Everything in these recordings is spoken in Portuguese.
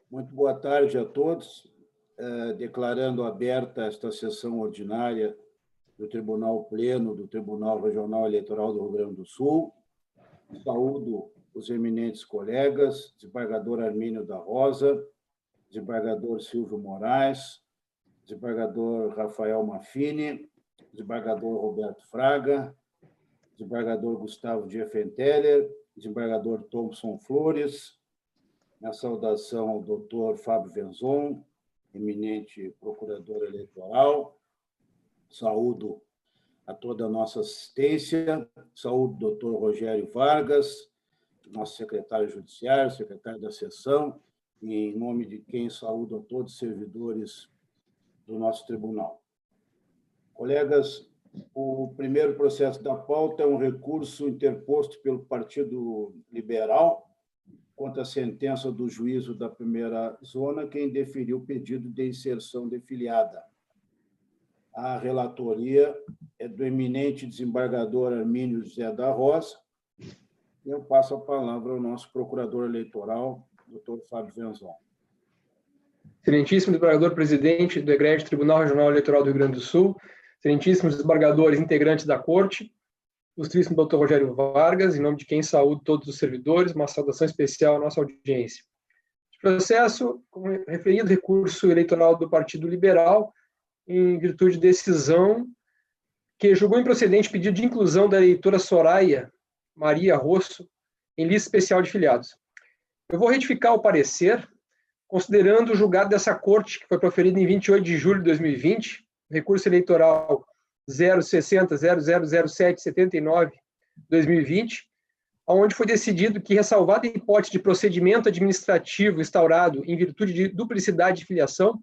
Muito boa tarde a todos. Declarando aberta esta sessão ordinária do Tribunal Pleno do Tribunal Regional Eleitoral do Rio Grande do Sul. Saúdo os eminentes colegas, desembargador Armínio da Rosa, desembargador Silvio Moraes, desembargador Rafael Maffini, desembargador Roberto Fraga, desembargador Gustavo Diefenteler, desembargador Thompson Flores, minha saudação ao doutor Fábio Venzon, eminente procurador eleitoral. Saúdo a toda a nossa assistência. Saúdo o doutor Rogério Vargas, nosso secretário judiciário, secretário da sessão, e em nome de quem saúdo a todos os servidores do nosso tribunal. Colegas, o primeiro processo da pauta é um recurso interposto pelo Partido Liberal contra a sentença do juízo da primeira zona, que indeferiu o pedido de inserção de filiada. A relatoria é do eminente desembargador Armínio José da Rosa, e eu passo a palavra ao nosso procurador eleitoral, doutor Fábio Venzon. Excelentíssimo desembargador-presidente do Egrégio Tribunal Regional Eleitoral do Rio Grande do Sul, excelentíssimos desembargadores integrantes da Corte, ilustríssimo doutor Rogério Vargas, em nome de quem saúdo todos os servidores, uma saudação especial à nossa audiência. O processo, como referido, recurso eleitoral do Partido Liberal, em virtude de decisão que julgou improcedente pedido de inclusão da eleitora Soraya Maria Rosso em lista especial de filiados. Eu vou retificar o parecer, considerando o julgado dessa Corte, que foi proferido em 28 de julho de 2020, recurso eleitoral 060.0007.79/2020, onde foi decidido que, ressalvada a hipótese de procedimento administrativo instaurado em virtude de duplicidade de filiação,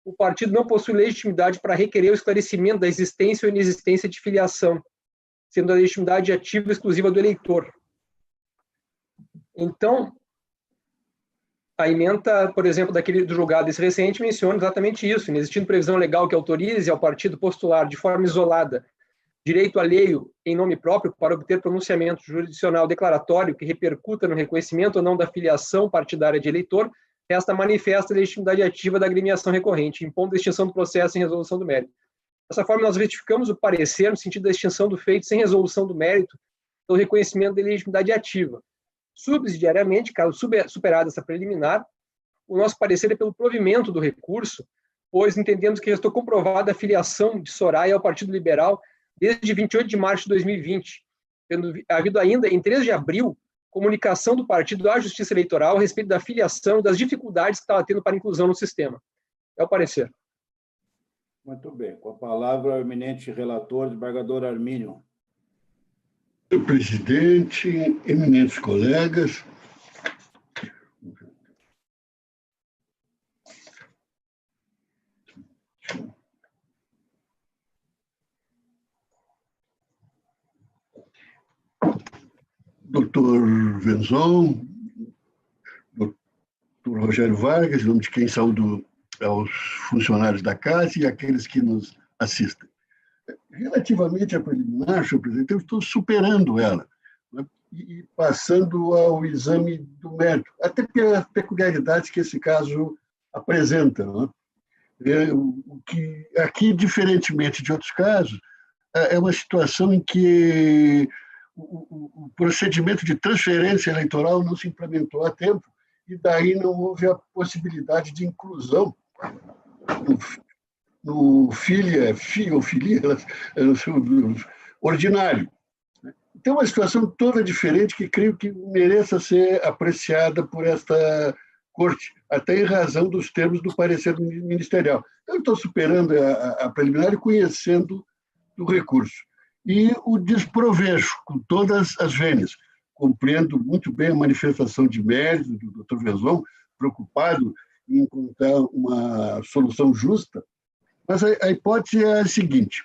o partido não possui legitimidade para requerer o esclarecimento da existência ou inexistência de filiação, sendo a legitimidade ativa exclusiva do eleitor. Então, a ementa, por exemplo, do julgado desse recente, menciona exatamente isso, inexistindo previsão legal que autorize ao partido postular de forma isolada direito alheio em nome próprio para obter pronunciamento jurisdicional declaratório que repercuta no reconhecimento ou não da filiação partidária de eleitor, resta manifesta a legitimidade ativa da agremiação recorrente, impondo a extinção do processo em resolução do mérito. Dessa forma, nós retificamos o parecer no sentido da extinção do feito sem resolução do mérito pelo reconhecimento da legitimidade ativa. Subsidiariamente, caso superada essa preliminar, o nosso parecer é pelo provimento do recurso, pois entendemos que restou comprovada a filiação de Soraya ao Partido Liberal desde 28 de março de 2020, tendo havido ainda, em 3 de abril, comunicação do partido à Justiça Eleitoral a respeito da filiação e das dificuldades que estava tendo para inclusão no sistema. É o parecer. Muito bem. Com a palavra, o eminente relator, desembargador Armínio. Senhor presidente, eminentes colegas, doutor Venzon, doutor Rogério Vargas, em nome de quem saúdo aos funcionários da casa e aqueles que nos assistem. Relativamente à preliminar, senhor presidente, eu estou superando ela, né, e passando ao exame do mérito, até pelas peculiaridades que esse caso apresenta. Né? O que aqui, diferentemente de outros casos, é uma situação em que o procedimento de transferência eleitoral não se implementou a tempo e daí não houve a possibilidade de inclusão no filia ordinário. Então, é uma situação toda diferente que creio que mereça ser apreciada por esta Corte, até em razão dos termos do parecer ministerial. Então, eu estou superando a preliminar e conhecendo o recurso. E o desprovejo, com todas as vênias. Compreendo muito bem a manifestação de mérito do Dr. Venzon, preocupado em encontrar uma solução justa. Mas a hipótese é a seguinte: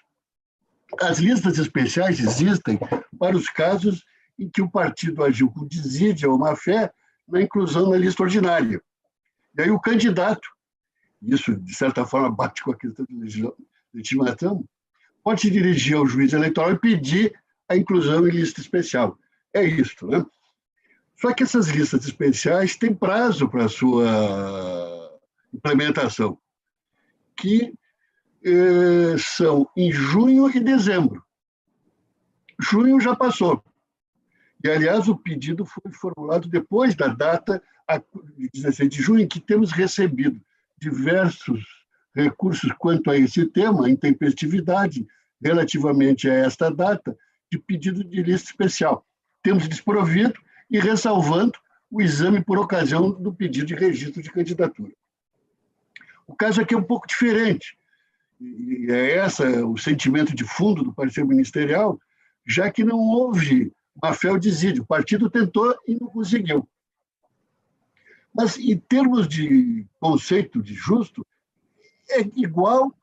as listas especiais existem para os casos em que o partido agiu com desídia ou má-fé na inclusão na lista ordinária. E aí o candidato, isso de certa forma bate com a questão de legitimação, pode se dirigir ao juiz eleitoral e pedir a inclusão em lista especial. É isso, né? Só que essas listas especiais têm prazo para a sua implementação, que são em junho e dezembro. Junho já passou. E, aliás, o pedido foi formulado depois da data, 16 de junho, em que temos recebido diversos recursos quanto a esse tema, intempestividade, relativamente a esta data, de pedido de lista especial. Temos desprovido e ressalvando o exame por ocasião do pedido de registro de candidatura. O caso aqui é um pouco diferente, e é o sentimento de fundo do parecer ministerial, já que não houve má-fé ou desídio. O partido tentou e não conseguiu. Mas, em termos de conceito de justo, é igual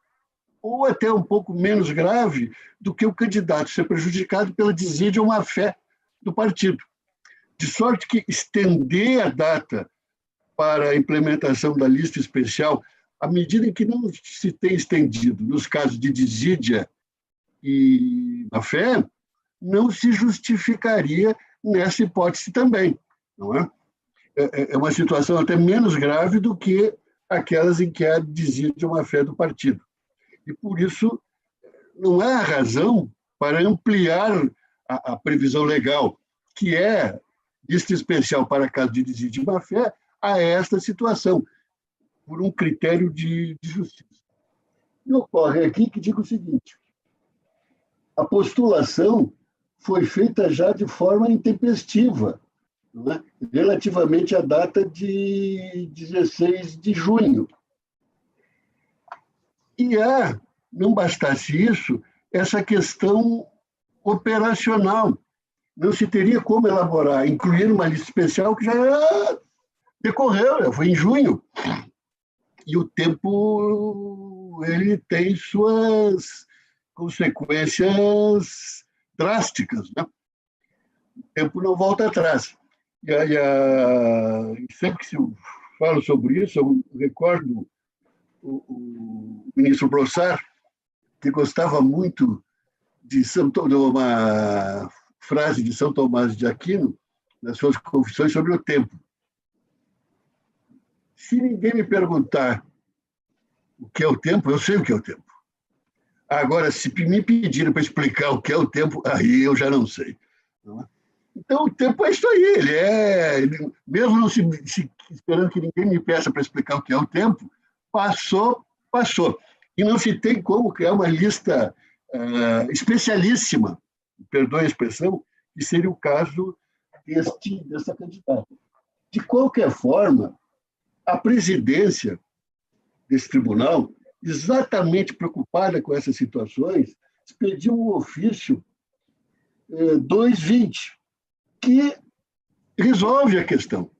ou até um pouco menos grave do que o candidato ser prejudicado pela desídia ou má-fé do partido. De sorte que estender a data para a implementação da lista especial, à medida em que não se tem estendido nos casos de desídia e má-fé, não se justificaria nessa hipótese também, não é? É uma situação até menos grave do que aquelas em que há desídia ou má-fé do partido. E, por isso, não há razão para ampliar a previsão legal, que é lista especial para caso de desídia e má-fé, a esta situação, por um critério de justiça. E ocorre aqui que digo o seguinte: a postulação foi feita já de forma intempestiva, não é? Relativamente à data de 16 de junho. E não bastasse isso, essa questão operacional. Não se teria como elaborar, incluir uma lista especial que já decorreu, já foi em junho. E o tempo ele tem suas consequências drásticas, né? O tempo não volta atrás. E sempre que se fala sobre isso, eu recordo o ministro Brossard, que gostava muito de uma frase de São Tomás de Aquino, nas suas confissões sobre o tempo. Se ninguém me perguntar o que é o tempo, eu sei o que é o tempo. Agora, se me pedirem para explicar o que é o tempo, aí eu já não sei. Não é? Então, o tempo é isso aí. Mesmo não esperando que ninguém me peça para explicar o que é o tempo, passou. E não se tem como criar uma lista especialíssima, perdoe a expressão, que seria o caso dessa candidata. De qualquer forma, a presidência desse tribunal, exatamente preocupada com essas situações, expediu um ofício 220, que resolve a questão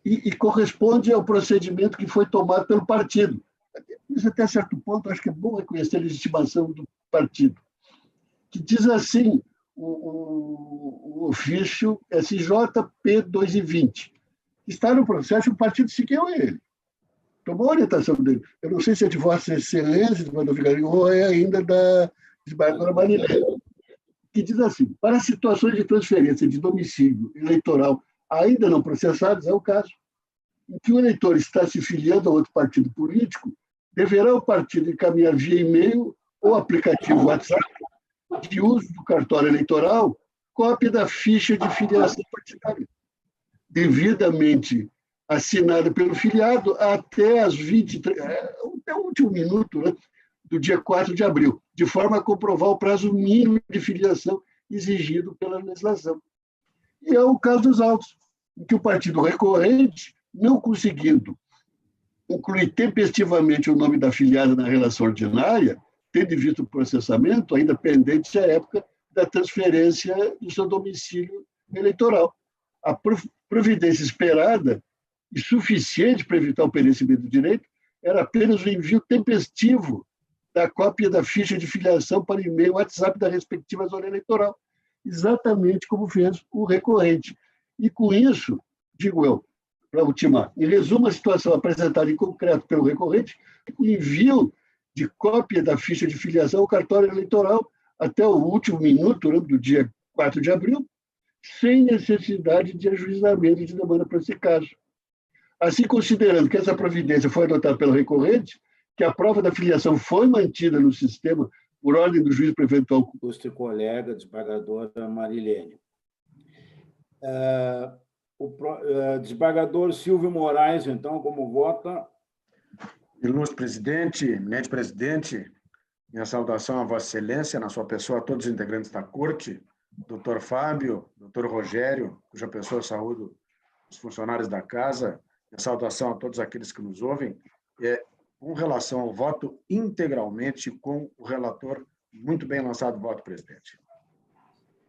e corresponde ao procedimento que foi tomado pelo partido. Isso, até certo ponto, acho que é bom reconhecer a legitimação do partido, que diz assim, o ofício SJP 220, está no processo e o partido seguiu ele. Tomou a orientação dele. Eu não sei se é de Vossa Excelência, do Valdo Vigarinho, ou é ainda da desembargadora Marilene, que diz assim: para situações de transferência de domicílio eleitoral ainda não processadas, é o caso em que o eleitor está se filiando a outro partido político, deverá o partido encaminhar via e-mail ou aplicativo WhatsApp, de uso do cartório eleitoral, cópia da ficha de filiação partidária, devidamente assinada pelo filiado até até o último minuto, né, do dia 4 de abril, de forma a comprovar o prazo mínimo de filiação exigido pela legislação. E é o caso dos autos, em que o partido recorrente, não conseguindo incluir tempestivamente o nome da afiliada na relação ordinária, tendo visto o processamento, ainda pendente à época da transferência do seu domicílio eleitoral. A providência esperada e suficiente para evitar o perecimento do direito era apenas o envio tempestivo da cópia da ficha de filiação para e-mail WhatsApp da respectiva zona eleitoral, exatamente como fez o recorrente. E com isso, digo eu, para ultimar, em resumo, a situação apresentada em concreto pelo recorrente, o envio de cópia da ficha de filiação ao cartório eleitoral até o último minuto, né, do dia 4 de abril, sem necessidade de ajuizamento de demanda para esse caso. Assim, considerando que essa providência foi adotada pelo recorrente, que a prova da filiação foi mantida no sistema por ordem do juiz para eventual... Ilustre colega, desembargadora Marilene. O desembargador Silvio Moraes, então, como vota? Ilustre presidente, eminente presidente, minha saudação a Vossa Excelência, na sua pessoa, a todos os integrantes da Corte, doutor Fábio, doutor Rogério, cuja pessoa eu saúdo os funcionários da Casa, minha saudação a todos aqueles que nos ouvem, com relação ao voto, integralmente com o relator. Muito bem lançado o voto, presidente.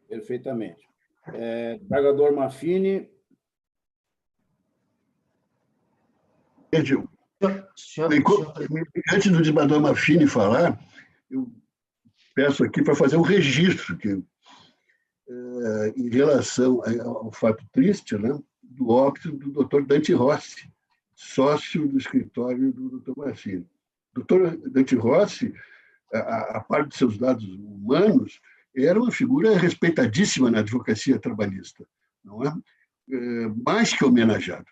Perfeitamente. Desembargador Maffini. Antes do desembargador Maffini falar, eu peço aqui para fazer um registro que, em relação ao fato triste, né, do óbito do doutor Dante Rossi, sócio do escritório do doutor Maffini. O doutor Dante Rossi, a parte de seus dados humanos, era uma figura respeitadíssima na advocacia trabalhista, não é? Mais que homenageado.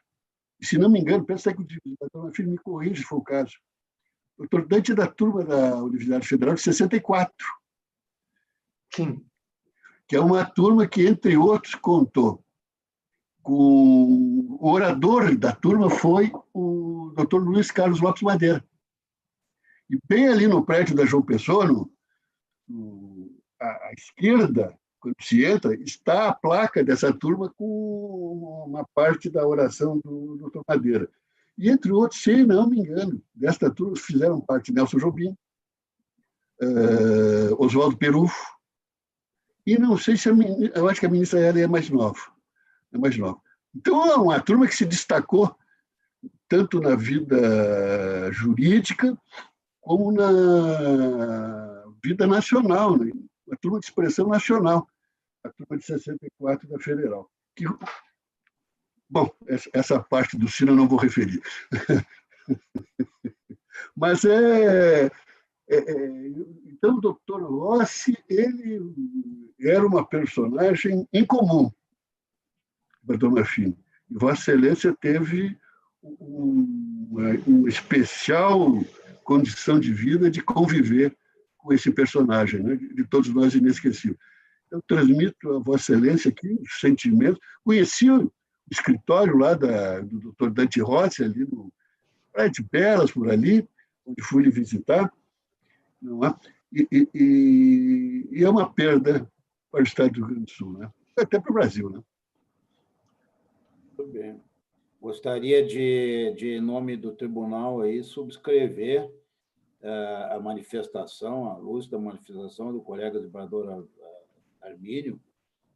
E, se não me engano, penso que o doutor Maffini me corrige se for o caso. O doutor Dante é da turma da Universidade Federal de 64. Sim. Que é uma turma que, entre outros, contou com... O orador da turma foi o doutor Luiz Carlos Lopes Madeira. E bem ali no prédio da João Pessoa, à esquerda, quando se entra, está a placa dessa turma com uma parte da oração do doutor Madeira. E, entre outros, se não me engano, desta turma fizeram parte Nelson Jobim, Oswaldo Perufo, e não sei se eu acho que a ministra ela é mais nova. Então, é uma turma que se destacou tanto na vida jurídica como na vida nacional, né? Uma turma de expressão nacional, a turma de 64 da Federal. Bom, essa parte do Ciro eu não vou referir. Mas então, o doutor Rossi, ele era uma personagem incomum, doutor Maffini. E Vossa Excelência teve uma especial condição de vida de conviver com esse personagem, né? De todos nós inesquecível. Eu transmito a Vossa Excelência aqui os sentimentos. Conheci o escritório lá do doutor Dante Rossi, ali no Praia de Belas, por ali, onde fui lhe visitar. Não é? E é uma perda para o Estado do Rio Grande do Sul, né? Até para o Brasil, né? Muito bem. Gostaria de, em nome do tribunal, aí, subscrever a manifestação, à luz da manifestação do colega desembargador Armínio,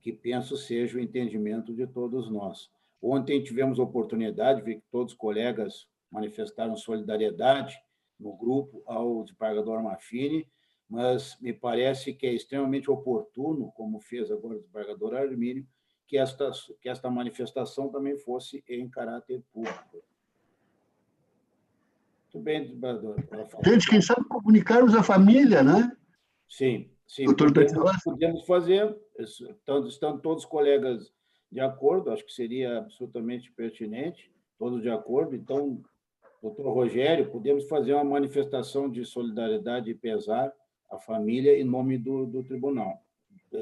que penso seja o entendimento de todos nós. Ontem tivemos a oportunidade de ver que todos os colegas manifestaram solidariedade no grupo ao desembargador Maffini, mas me parece que é extremamente oportuno, como fez agora o desembargador Armínio, que esta manifestação também fosse em caráter público. Muito bem, desembargador. Gente, quem sabe comunicarmos à família, né? Sim, podemos fazer, estando todos os colegas de acordo, acho que seria absolutamente pertinente, todos de acordo. Então, doutor Rogério, podemos fazer uma manifestação de solidariedade e pesar à família em nome do tribunal,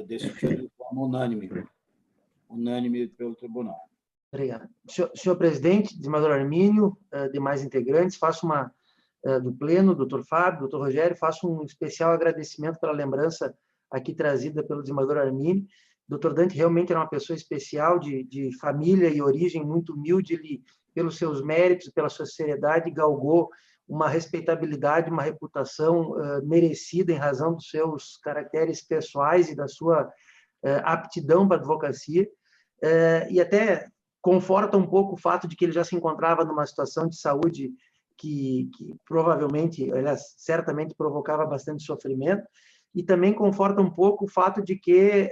decidido de forma unânime pelo tribunal. Obrigado. Senhor presidente, desembargador Armínio, demais integrantes, faço do Pleno, doutor Fábio, doutor Rogério, faço um especial agradecimento pela lembrança aqui trazida pelo desembargador Armínio. Doutor Dante realmente era uma pessoa especial, de família e origem muito humilde. Ele, pelos seus méritos, pela sua seriedade, galgou uma respeitabilidade, uma reputação merecida em razão dos seus caracteres pessoais e da sua aptidão para a advocacia. E até conforta um pouco o fato de que ele já se encontrava numa situação de saúde que provavelmente, aliás, certamente provocava bastante sofrimento, e também conforta um pouco o fato de que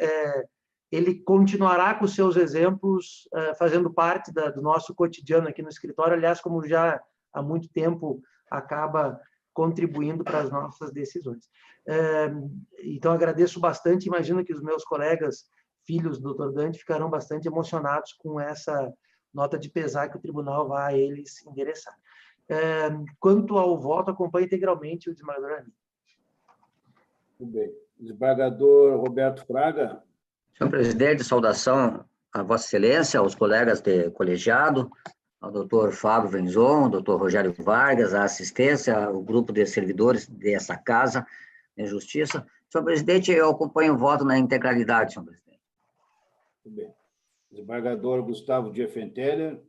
ele continuará com os seus exemplos fazendo parte do nosso cotidiano aqui no escritório, aliás, como já há muito tempo acaba contribuindo para as nossas decisões. Então, agradeço bastante, imagino que os meus colegas filhos do Dr. Gandhi ficarão bastante emocionados com essa nota de pesar que o tribunal vai a eles endereçar. Quanto ao voto, acompanho integralmente o desembargador Arminio. Muito bem. Desembargador Roberto Fraga. Senhor presidente, saudação a Vossa Excelência, aos colegas de colegiado, ao doutor Fábio Venzon, ao doutor Rogério Vargas, a assistência, ao grupo de servidores dessa Casa de Justiça. Senhor presidente, eu acompanho o voto na integralidade, senhor presidente. Muito bem. Desembargador Gustavo Diefenteller.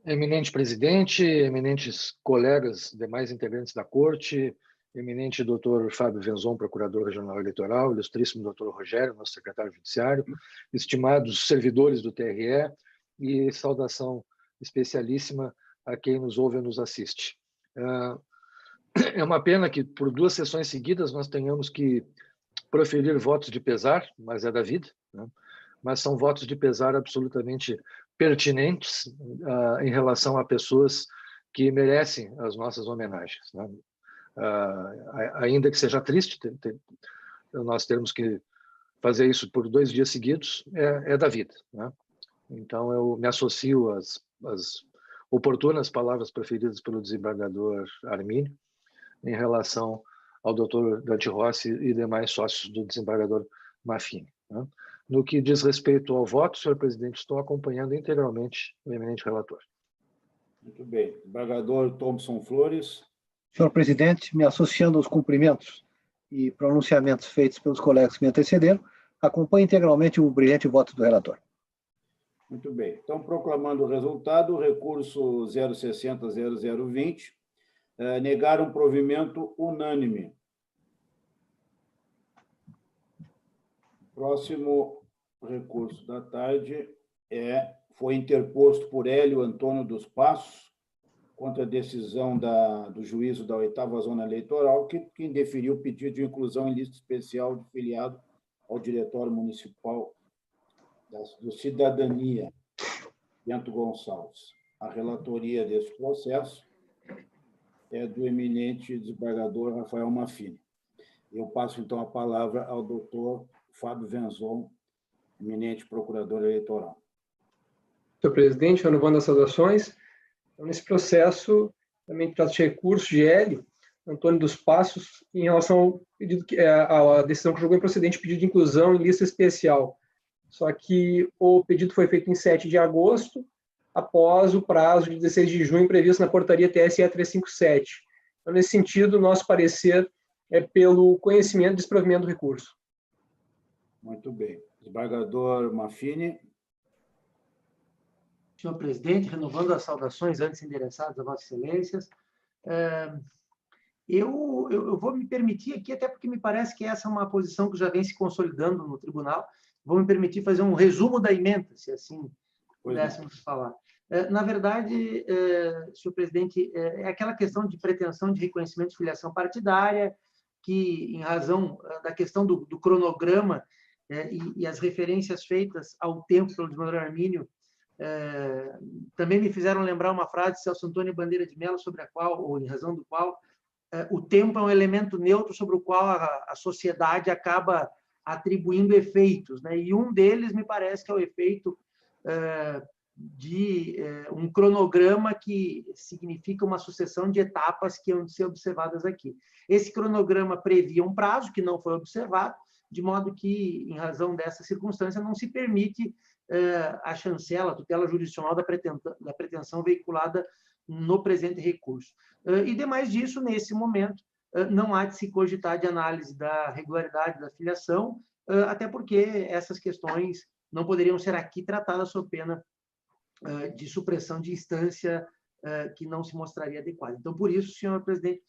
Eminente presidente, eminentes colegas, demais integrantes da Corte, eminente doutor Fábio Venzon, procurador regional eleitoral, ilustríssimo doutor Rogério, nosso secretário judiciário, estimados servidores do TRE e saudação especialíssima a quem nos ouve e nos assiste. É uma pena que por 2 sessões seguidas nós tenhamos que proferir votos de pesar, mas é da vida, né? Mas são votos de pesar absolutamente pertinentes em relação a pessoas que merecem as nossas homenagens, né? Ainda que seja triste nós termos que fazer isso por 2 dias seguidos, é da vida, né? Então, eu me associo às oportunas palavras preferidas pelo desembargador Arminio em relação ao doutor Dante Rossi e demais sócios do desembargador Mafini, né? No que diz respeito ao voto, senhor presidente, estou acompanhando integralmente o eminente relator. Muito bem. Desembargador Thompson Flores. Senhor presidente, me associando aos cumprimentos e pronunciamentos feitos pelos colegas que me antecederam, acompanho integralmente o brilhante voto do relator. Muito bem. Então, proclamando o resultado, o recurso 060-0020 negaram um provimento unânime. Próximo recurso da tarde foi interposto por Hélio Antônio dos Passos contra a decisão do juízo da 8ª Zona Eleitoral, que indeferiu o pedido de inclusão em lista especial de filiado ao Diretório Municipal do Cidadania, Bento Gonçalves. A relatoria desse processo é do eminente desembargador Rafael Mafini. Eu passo, então, a palavra ao doutor Fábio Venzon, eminente procurador eleitoral. Senhor presidente, renovando as saudações, então, nesse processo, também trata de recurso de Hélio Antônio dos Passos em relação ao pedido à decisão que julgou improcedente pedido de inclusão em lista especial. Só que o pedido foi feito em 7 de agosto, após o prazo de 16 de junho previsto na portaria TSE 357. Então, nesse sentido, nosso parecer é pelo conhecimento e desprovimento do recurso. Muito bem. Desembargador Mafini. Senhor presidente, renovando as saudações antes endereçadas a Vossas Excelências, eu vou me permitir aqui, até porque me parece que essa é uma posição que já vem se consolidando no tribunal, vou me permitir fazer um resumo da ementa, se assim pudéssemos falar. Na verdade, senhor presidente, é aquela questão de pretensão de reconhecimento de filiação partidária, que, em razão da questão do cronograma e as referências feitas ao tempo pelo desembargador Arminio, também me fizeram lembrar uma frase de Celso Antônio Bandeira de Mello, sobre a qual, ou em razão do qual, o tempo é um elemento neutro sobre o qual a sociedade acaba atribuindo efeitos, né? E um deles, me parece, que é o efeito de um cronograma que significa uma sucessão de etapas que hão de ser observadas aqui. Esse cronograma previa um prazo que não foi observado, de modo que, em razão dessa circunstância, não se permite a chancela, a tutela jurisdicional da pretensão veiculada no presente recurso. E, demais disso, nesse momento, não há de se cogitar de análise da regularidade da filiação, até porque essas questões não poderiam ser aqui tratadas sob pena de supressão de instância que não se mostraria adequada. Então, por isso, senhor presidente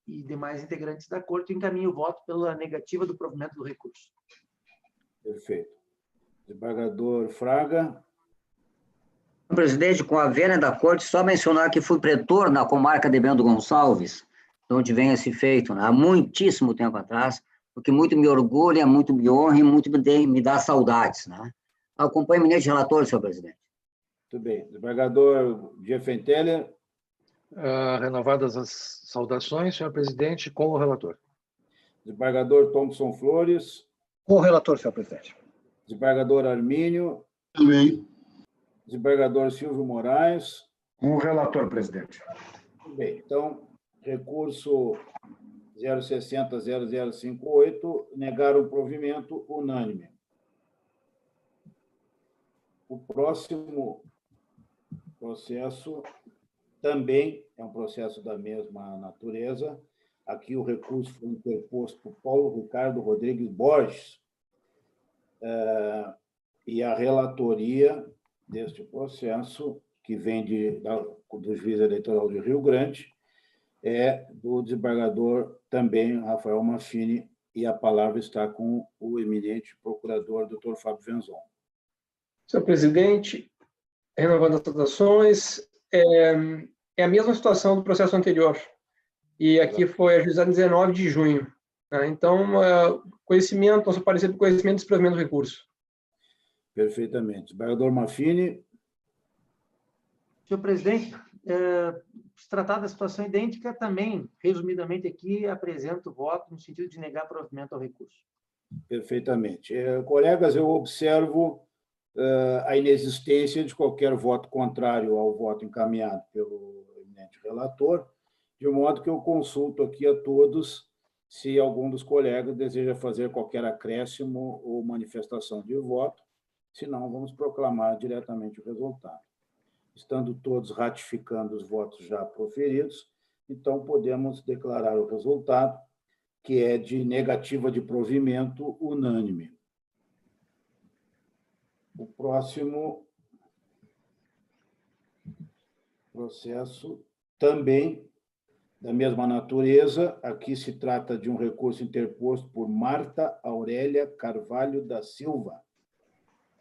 e demais integrantes da Corte, encaminho o voto pela negativa do provimento do recurso. Perfeito. Desembargador Fraga. Presidente, com a vênia da Corte, só mencionar que fui pretor na comarca de Bento Gonçalves, de onde vem esse feito, né? Há muitíssimo tempo atrás, o que muito me orgulha, muito me honra e muito me dá saudades, né? Acompanho o eminente relator, senhor presidente. Muito bem. Desembargador Diefenteller. Renovadas as saudações, senhor presidente, com o relator. Desembargador Thompson Flores. Com o relator, senhor presidente. Desembargador Armínio. Também. Desembargador Silvio Moraes. Com o relator, presidente. Bem, então, recurso 060-0058, negar o provimento unânime. O próximo processo também é um processo da mesma natureza. Aqui o recurso foi interposto por Paulo Ricardo Rodrigues Borges, e a relatoria deste processo, que vem do Juiz Eleitoral de Rio Grande, é do desembargador também, Rafael Maffini, e a palavra está com o eminente procurador, doutor Fábio Venzon. Senhor presidente, renovando as saudações, é a mesma situação do processo anterior, e aqui foi ajuizado em 19 de junho. Né? Então, conhecimento, nosso parecer do conhecimento e desprovimento do recurso. Perfeitamente. Desembargador Maffini. Senhor presidente, se tratar da situação idêntica, também, resumidamente aqui, apresento o voto no sentido de negar provimento ao recurso. Perfeitamente. Colegas, eu observo a inexistência de qualquer voto contrário ao voto encaminhado pelo eminente relator, de modo que eu consulto aqui a todos se algum dos colegas deseja fazer qualquer acréscimo ou manifestação de voto, senão vamos proclamar diretamente o resultado. Estando todos ratificando os votos já proferidos, então podemos declarar o resultado, que é de negativa de provimento unânime. O próximo processo também da mesma natureza, aqui se trata de um recurso interposto por Marta Aurélia Carvalho da Silva,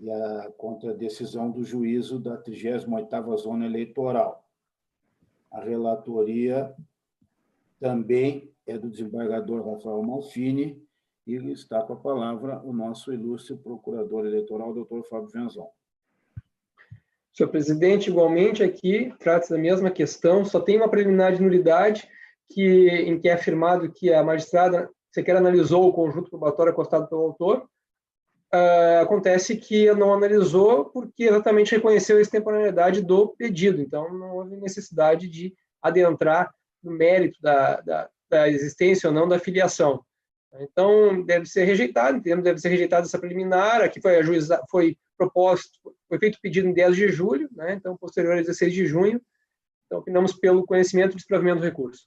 e contra a decisão do juízo da 38ª Zona Eleitoral. A relatoria também é do desembargador Rafael Maffini, e está com a palavra o nosso ilustre procurador eleitoral, doutor Fábio Venzon. Senhor presidente, igualmente aqui, trata-se da mesma questão, só tem uma preliminar de nulidade em que é afirmado que a magistrada sequer analisou o conjunto probatório acostado pelo autor. Acontece que não analisou porque exatamente reconheceu a extemporaneidade do pedido, então não houve necessidade de adentrar no mérito da existência ou não da filiação. Então, deve ser rejeitado, entendemos, deve ser rejeitada essa preliminar, aqui foi feito o pedido em 10 de julho, né? Então, posterior a 16 de junho, então opinamos pelo conhecimento e desprovimento do recurso.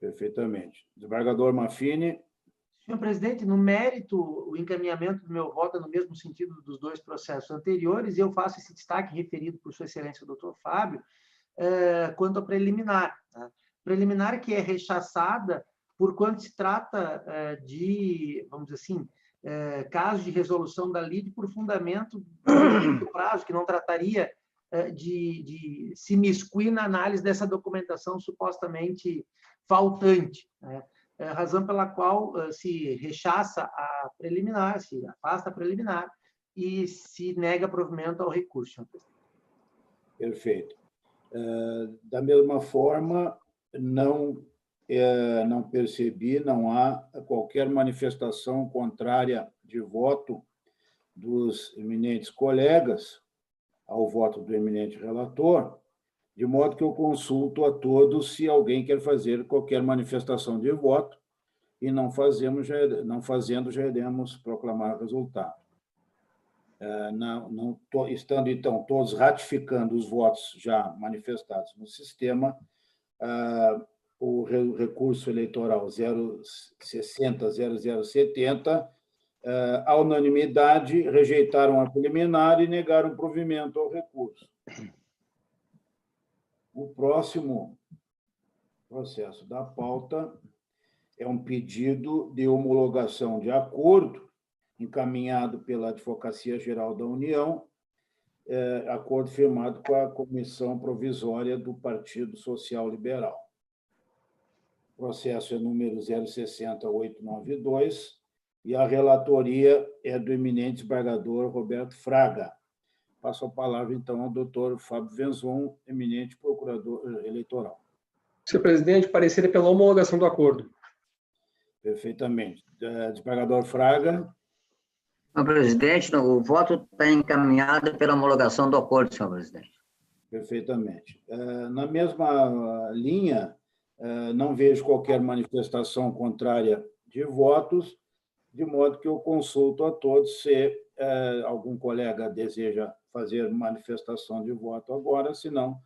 Perfeitamente. Desembargador Maffini. Senhor presidente, no mérito, o encaminhamento do meu voto é no mesmo sentido dos dois processos anteriores, e eu faço esse destaque referido por Sua Excelência, o doutor Fábio, quanto à preliminar. Né? Preliminar que é rechaçada por quanto se trata de, vamos dizer assim, caso de resolução da lide por fundamento do prazo, que não trataria de se imiscuir na análise dessa documentação supostamente faltante, né? Razão pela qual se rechaça a preliminar, se afasta a preliminar e se nega provimento ao recurso, senhor presidente. Perfeito. Da mesma forma, não percebi, não há qualquer manifestação contrária de voto dos eminentes colegas ao voto do eminente relator, de modo que eu consulto a todos se alguém quer fazer qualquer manifestação de voto, e não fazendo, já iremos proclamar o resultado. Estando, então, todos ratificando os votos já manifestados no sistema, o recurso eleitoral 060-0070, a unanimidade, rejeitaram a preliminar e negaram provimento ao recurso. O próximo processo da pauta é um pedido de homologação de acordo encaminhado pela Advocacia Geral da União, acordo firmado com a Comissão Provisória do Partido Social Liberal. O processo é número 060-892 e a relatoria é do eminente desembargador Roberto Fraga. Passo a palavra, então, ao doutor Fábio Venzon, eminente procurador eleitoral. Senhor presidente, parecer pela homologação do acordo. Perfeitamente. Desembargador Fraga. Senhor presidente, o voto está encaminhado pela homologação do acordo, senhor presidente. Perfeitamente. Na mesma linha, não vejo qualquer manifestação contrária de votos, de modo que eu consulto a todos se algum colega deseja fazer manifestação de voto agora, se não,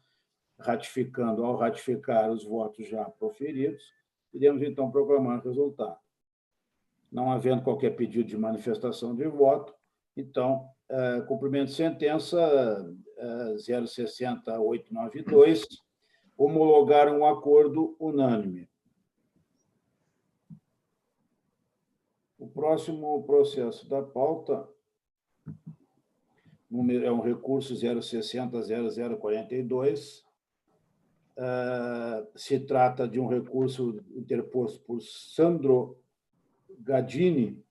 ao ratificar os votos já proferidos, iremos então proclamar o resultado. Não havendo qualquer pedido de manifestação de voto, então, cumprimento de sentença 060-892, homologar um acordo unânime. O próximo processo da pauta é um recurso 060-0042. Se trata de um recurso interposto por Sandro Gadini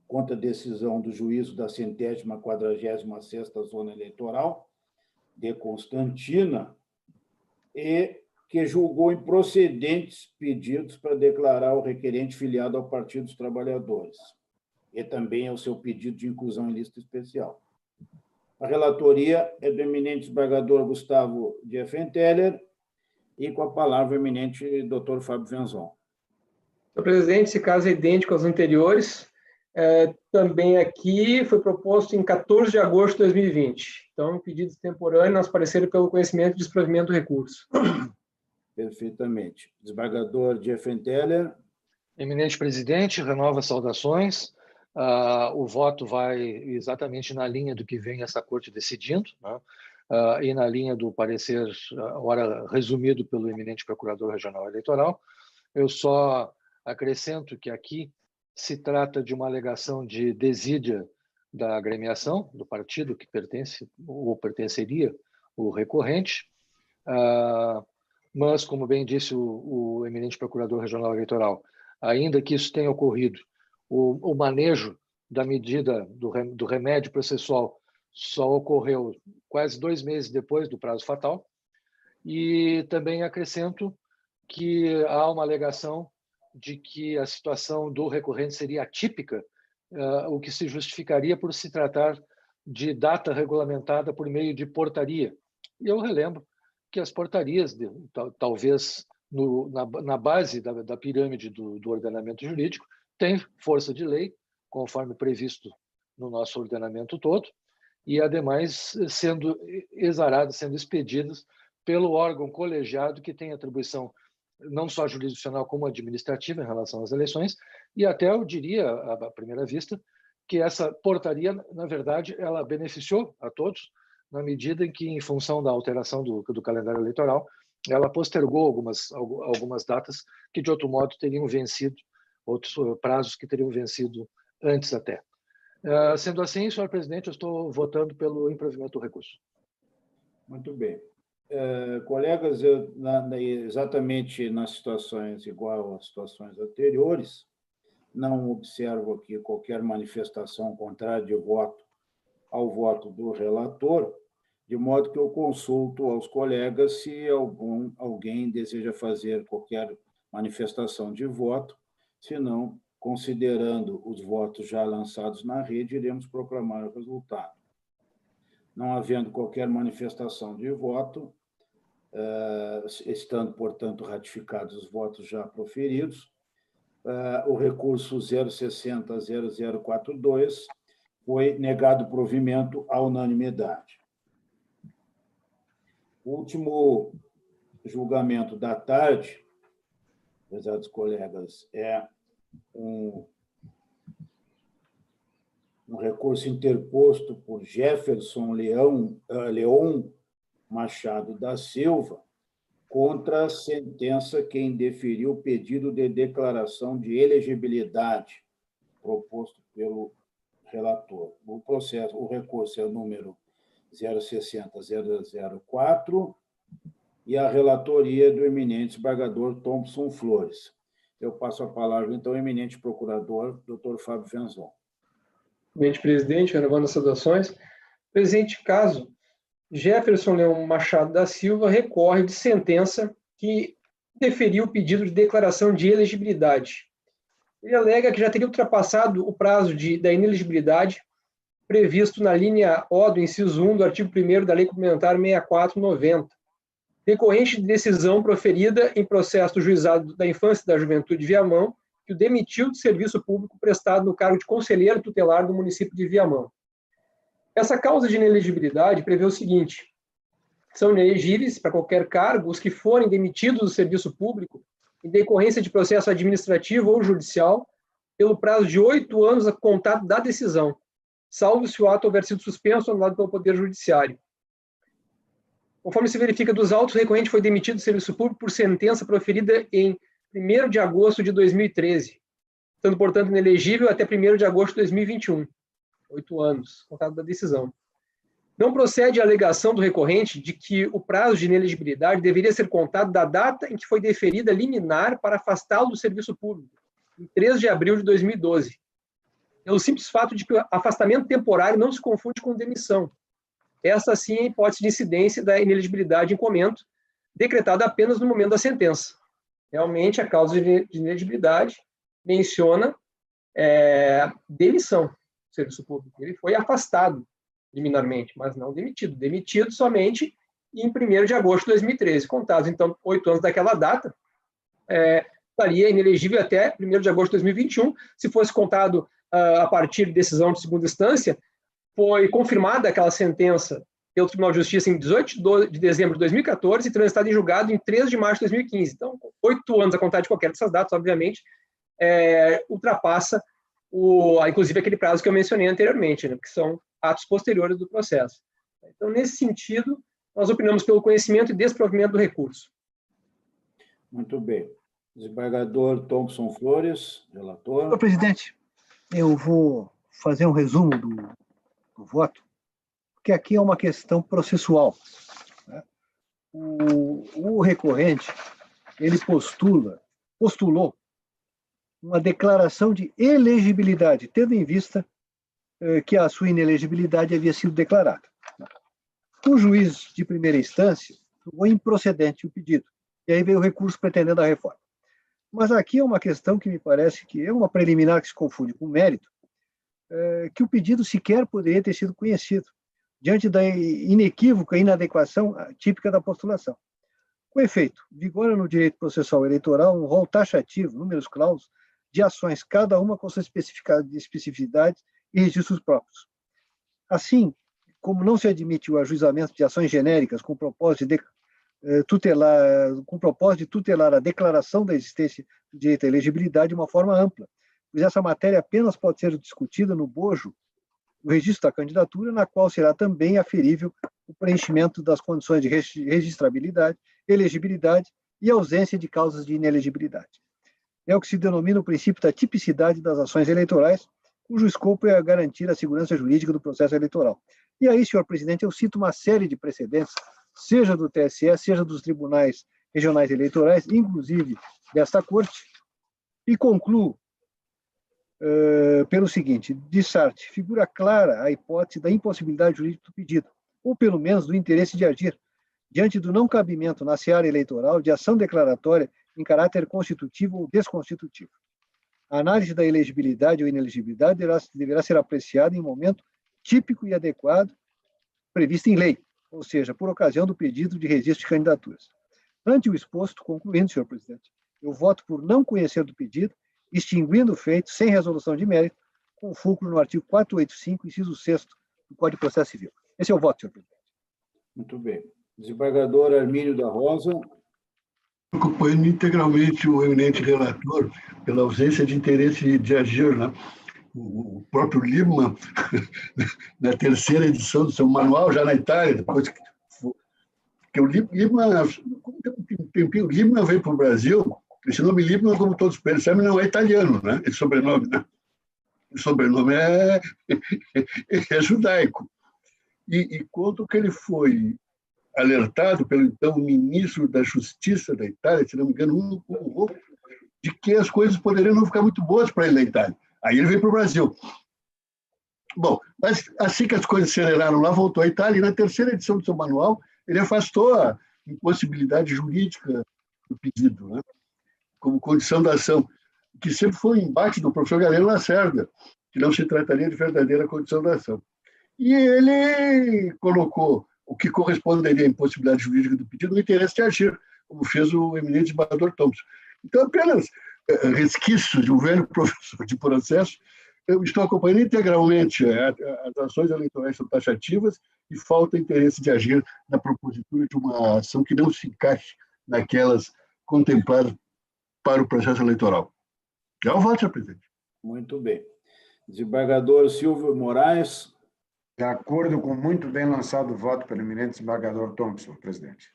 contra a decisão do juízo da 146ª Zona Eleitoral de Constantina e que julgou improcedentes pedidos para declarar o requerente filiado ao Partido dos Trabalhadores e também ao seu pedido de inclusão em lista especial. A relatoria é do eminente desembargador Gustavo Diefenteller e com a palavra o eminente doutor Fábio Venzon. Senhor presidente, esse caso é idêntico aos anteriores. Também aqui foi proposto em 14 de agosto de 2020. Então, pedido extemporâneo, nós pareceram pelo conhecimento e desprovimento do recurso. Perfeitamente. Desembargador Diefenteller. Eminente presidente, renova as saudações. O voto vai exatamente na linha do que vem essa corte decidindo, né? E na linha do parecer, agora resumido pelo eminente procurador regional eleitoral. Eu só acrescento que aqui se trata de uma alegação de desídia da agremiação, do partido que pertence ou pertenceria o recorrente, mas, como bem disse o eminente procurador regional eleitoral, ainda que isso tenha ocorrido, o manejo da medida do remédio processual só ocorreu quase 2 meses depois do prazo fatal, e também acrescento que há uma alegação de que a situação do recorrente seria atípica, o que se justificaria por se tratar de data regulamentada por meio de portaria. E eu relembro que as portarias, talvez na base da pirâmide do ordenamento jurídico, têm força de lei, conforme previsto no nosso ordenamento todo, e, ademais, sendo exaradas, sendo expedidas pelo órgão colegiado que tem atribuição não só jurisdicional como administrativa em relação às eleições, e até eu diria, à primeira vista, que essa portaria, na verdade, ela beneficiou a todos, na medida em que, em função da alteração do calendário eleitoral, ela postergou algumas datas que, de outro modo, teriam vencido, outros prazos que teriam vencido antes até. Sendo assim, senhor presidente, eu estou votando pelo improvimento do recurso. Muito bem. Colegas, exatamente nas situações igual às situações anteriores, não observo aqui qualquer manifestação contrária de voto ao voto do relator, de modo que eu consulto aos colegas se alguém deseja fazer qualquer manifestação de voto, se não, considerando os votos já lançados na rede, iremos proclamar o resultado. Não havendo qualquer manifestação de voto, estando, portanto, ratificados os votos já proferidos, o recurso 060-0042 foi negado provimento à unanimidade. O último julgamento da tarde, prezados colegas, é um recurso interposto por Jefferson Leon Machado da Silva contra a sentença que indeferiu o pedido de declaração de elegibilidade proposto pelo relator. O recurso é o número 060-004 e a relatoria do eminente desembargador Thompson Flores. Eu passo a palavra, então, ao eminente procurador, doutor Fábio Venzon. Eminente presidente, renovando as saudações. Presente caso, Jefferson Leão Machado da Silva recorre de sentença que deferiu o pedido de declaração de elegibilidade. Ele alega que já teria ultrapassado o prazo da inelegibilidade previsto na linha O do inciso 1 do artigo 1º da Lei Complementar 64/90, decorrente de decisão proferida em processo do Juizado da Infância e da Juventude de Viamão, que o demitiu de serviço público prestado no cargo de conselheiro tutelar do município de Viamão. Essa causa de inelegibilidade prevê o seguinte: são inelegíveis para qualquer cargo os que forem demitidos do serviço público em decorrência de processo administrativo ou judicial pelo prazo de 8 anos a contar da decisão, salvo se o ato houver sido suspenso ou anulado pelo Poder Judiciário. Conforme se verifica dos autos, o recorrente foi demitido do serviço público por sentença proferida em 1º de agosto de 2013, estando, portanto, inelegível até 1º de agosto de 2021, 8 anos, contado da decisão. Não procede a alegação do recorrente de que o prazo de inelegibilidade deveria ser contado da data em que foi deferida liminar para afastá-lo do serviço público, em 3 de abril de 2012, pelo simples fato de que o afastamento temporário não se confunde com demissão. Essa, sim, é a hipótese de incidência da inelegibilidade em comento, decretada apenas no momento da sentença. Realmente, a causa de inelegibilidade menciona demissão do serviço público. Ele foi afastado liminarmente, mas não demitido. Demitido somente em 1º de agosto de 2013. Contados, então, 8 anos daquela data, estaria inelegível até 1º de agosto de 2021. Se fosse contado a partir de decisão de segunda instância, foi confirmada aquela sentença pelo Tribunal de Justiça em 18 de dezembro de 2014 e transitada em julgado em 3 de março de 2015. Então, 8 anos a contar de qualquer dessas datas, obviamente, ultrapassa, inclusive, aquele prazo que eu mencionei anteriormente, né, que são atos posteriores do processo. Então, nesse sentido, nós opinamos pelo conhecimento e desprovimento do recurso. Muito bem. Desembargador Thompson Flores, relator. Senhor presidente, eu vou fazer um resumo do voto, porque aqui é uma questão processual, né? O recorrente, ele postulou uma declaração de elegibilidade, tendo em vista que a sua inelegibilidade havia sido declarada. O juiz de primeira instância julgou improcedente o pedido, e aí veio o recurso pretendendo a reforma. Mas aqui é uma questão que me parece que é uma preliminar que se confunde com mérito, que o pedido sequer poderia ter sido conhecido, diante da inequívoca inadequação típica da postulação. Com efeito, vigora no direito processual eleitoral um rol taxativo, números clausos, de ações, cada uma com suas especificidades e registros próprios. Assim, como não se admite o ajuizamento de ações genéricas com propósito de tutelar a declaração da existência do direito à elegibilidade de uma forma ampla, pois essa matéria apenas pode ser discutida no bojo do registro da candidatura, na qual será também aferível o preenchimento das condições de registrabilidade, elegibilidade e ausência de causas de inelegibilidade. É o que se denomina o princípio da tipicidade das ações eleitorais, cujo escopo é garantir a segurança jurídica do processo eleitoral. E aí, senhor presidente, eu cito uma série de precedentes, seja do TSE, seja dos tribunais regionais eleitorais, inclusive desta corte, e concluo pelo seguinte: de Sartre, figura clara a hipótese da impossibilidade jurídica do pedido, ou pelo menos do interesse de agir, diante do não cabimento na seara eleitoral de ação declaratória em caráter constitutivo ou desconstitutivo. A análise da elegibilidade ou inelegibilidade deverá ser apreciada em momento típico e adequado previsto em lei, ou seja, por ocasião do pedido de registro de candidaturas. Ante o exposto, concluindo, senhor presidente, eu voto por não conhecer do pedido, extinguindo o feito sem resolução de mérito, com fulcro no artigo 485, inciso 6º do Código de Processo Civil. Esse é o voto, senhor presidente. Muito bem. Desembargador Armínio da Rosa. Acompanhando integralmente o eminente relator pela ausência de interesse de agir, né? O próprio Liebman, na terceira edição do seu manual, já na Itália, depois que o Liebman, o Liebman veio para o Brasil. Esse nome Liebman, como todos percebem, não é italiano, né? Esse sobrenome, né? O sobrenome é judaico. E conto que ele foi alertado pelo então ministro da Justiça da Itália, se não me engano, de que as coisas poderiam não ficar muito boas para ele na Itália. Aí ele veio para o Brasil. Bom, mas assim que as coisas aceleraram lá, voltou à Itália, e na terceira edição do seu manual, ele afastou a impossibilidade jurídica do pedido, né, como condição da ação. que sempre foi o embate do professor Galeno Lacerda, que não se trataria de verdadeira condição da ação. E ele colocou o que corresponderia à impossibilidade jurídica do pedido no interesse de agir, como fez o eminente desembargador Thompson. Então, apenas resquícios de um velho professor de processo, eu estou acompanhando integralmente as ações eleitorais são taxativas e falta interesse de agir na propositura de uma ação que não se encaixe naquelas contempladas para o processo eleitoral. Já o voto, senhor presidente. Muito bem. Desembargador Silvio Moraes. De acordo com muito bem lançado o voto pelo eminente desembargador Thompson, presidente.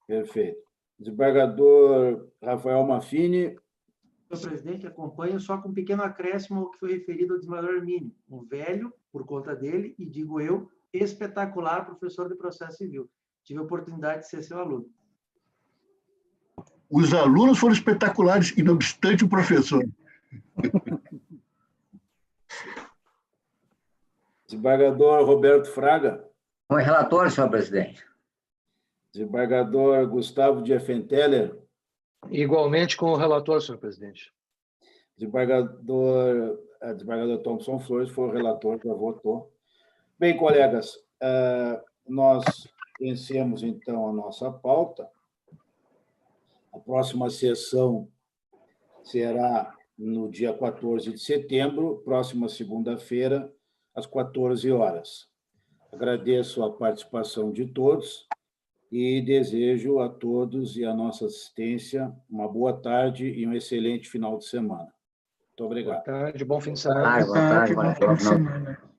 Perfeito. Desembargador Rafael Maffini. Senhor presidente, acompanho só com um pequeno acréscimo ao que foi referido ao desembargador Hermínio. Um velho, por conta dele, e digo eu, espetacular professor de processo civil. Tive a oportunidade de ser seu aluno. Os alunos foram espetaculares, e não obstante o professor. Desembargador Roberto Fraga. Com o relator, senhor presidente. Desembargador Gustavo Diefenteller. Igualmente com o relator, senhor presidente. Desembargador Thompson Flores foi o relator, já votou. Bem, colegas, nós vencemos, então, a nossa pauta. A próxima sessão será no dia 14 de setembro, próxima segunda-feira, às 14 horas. Agradeço a participação de todos e desejo a todos e a nossa assistência uma boa tarde e um excelente final de semana. Muito obrigado. Boa tarde, bom fim de semana. Boa tarde, bom fim de semana.